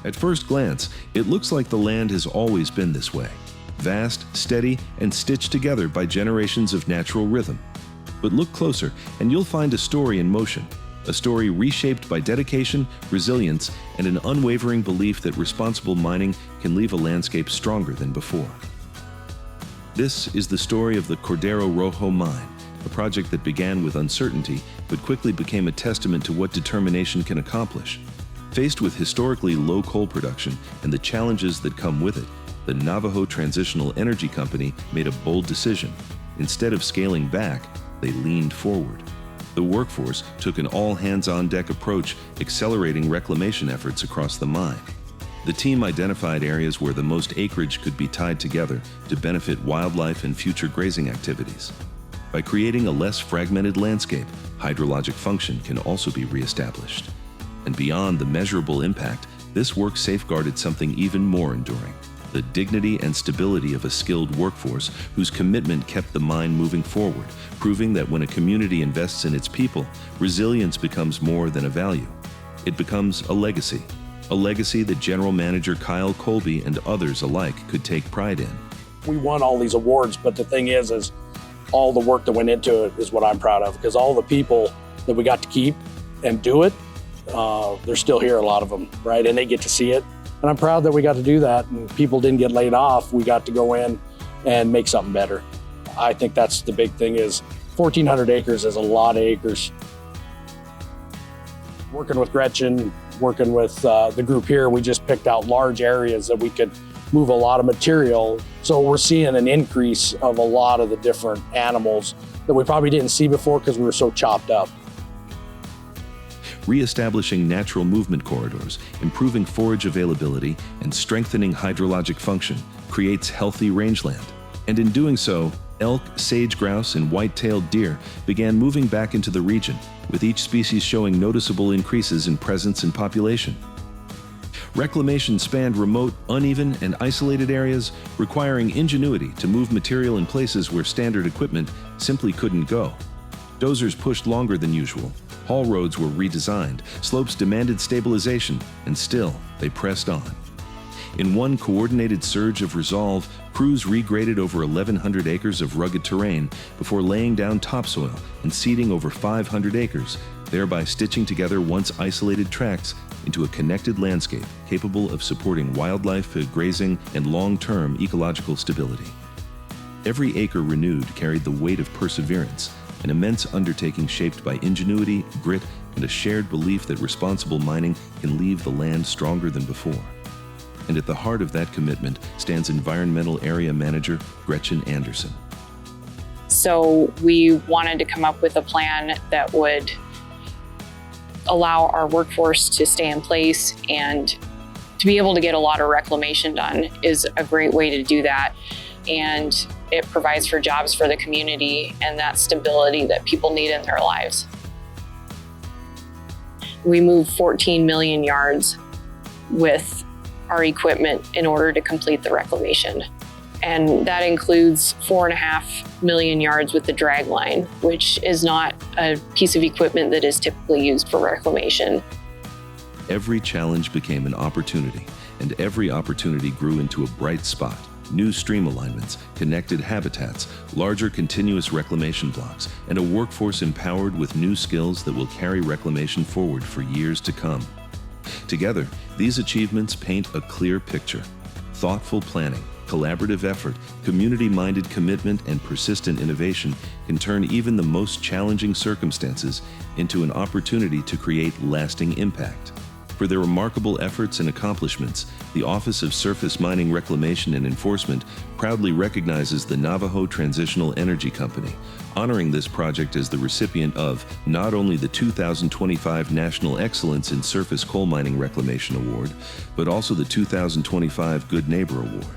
At first glance, it looks like the land has always been this way, vast, steady, and stitched together by generations of natural rhythm. But look closer, and you'll find a story in motion, a story reshaped by dedication, resilience, and an unwavering belief that responsible mining can leave a landscape stronger than before. This is the story of the Cordero Rojo mine, a project that began with uncertainty but quickly became a testament to what determination can accomplish. Faced with historically low coal production and the challenges that come with it, the Navajo Transitional Energy Company made a bold decision. Instead of scaling back, they leaned forward. The workforce took an all-hands-on-deck approach, accelerating reclamation efforts across the mine. The team identified areas where the most acreage could be tied together to benefit wildlife and future grazing activities. By creating a less fragmented landscape, hydrologic function can also be reestablished. And beyond the measurable impact, this work safeguarded something even more enduring: the dignity and stability of a skilled workforce whose commitment kept the mine moving forward, proving that when a community invests in its people, resilience becomes more than a value. It becomes a legacy that General Manager Kyle Colby and others alike could take pride in. We won all these awards, but the thing is all the work that went into it is what I'm proud of, because all the people that we got to keep and do it, they're still here, a lot of them, right? And they get to see it. And I'm proud that we got to do that, and people didn't get laid off. We got to go in and make something better. I think that's the big thing. Is 1,400 acres is a lot of acres. Working with Gretchen, working with the group here, we just picked out large areas that we could move a lot of material. So we're seeing an increase of a lot of the different animals that we probably didn't see before because we were so chopped up. Reestablishing natural movement corridors, improving forage availability, and strengthening hydrologic function creates healthy rangeland. And in doing so, elk, sage grouse, and white-tailed deer began moving back into the region, with each species showing noticeable increases in presence and population. Reclamation spanned remote, uneven, and isolated areas, requiring ingenuity to move material in places where standard equipment simply couldn't go. Dozers pushed longer than usual. Haul roads were redesigned, slopes demanded stabilization, and still, they pressed on. In one coordinated surge of resolve, crews regraded over 1,100 acres of rugged terrain before laying down topsoil and seeding over 500 acres, thereby stitching together once isolated tracts into a connected landscape capable of supporting wildlife, grazing, and long-term ecological stability. Every acre renewed carried the weight of perseverance, an immense undertaking shaped by ingenuity, grit, and a shared belief that responsible mining can leave the land stronger than before. And at the heart of that commitment stands Environmental Area Manager Gretchen Anderson. So we wanted to come up with a plan that would allow our workforce to stay in place, and to be able to get a lot of reclamation done is a great way to do that. And it provides for jobs for the community and that stability that people need in their lives. We moved 14 million yards with our equipment in order to complete the reclamation. And that includes 4.5 million yards with the drag line, which is not a piece of equipment that is typically used for reclamation. Every challenge became an opportunity, and every opportunity grew into a bright spot. New stream alignments, connected habitats, larger continuous reclamation blocks, and a workforce empowered with new skills that will carry reclamation forward for years to come. Together, these achievements paint a clear picture. Thoughtful planning, collaborative effort, community-minded commitment, and persistent innovation can turn even the most challenging circumstances into an opportunity to create lasting impact. For their remarkable efforts and accomplishments, the Office of Surface Mining Reclamation and Enforcement proudly recognizes the Navajo Transitional Energy Company, honoring this project as the recipient of not only the 2025 National Excellence in Surface Coal Mining Reclamation Award, but also the 2025 Good Neighbor Award.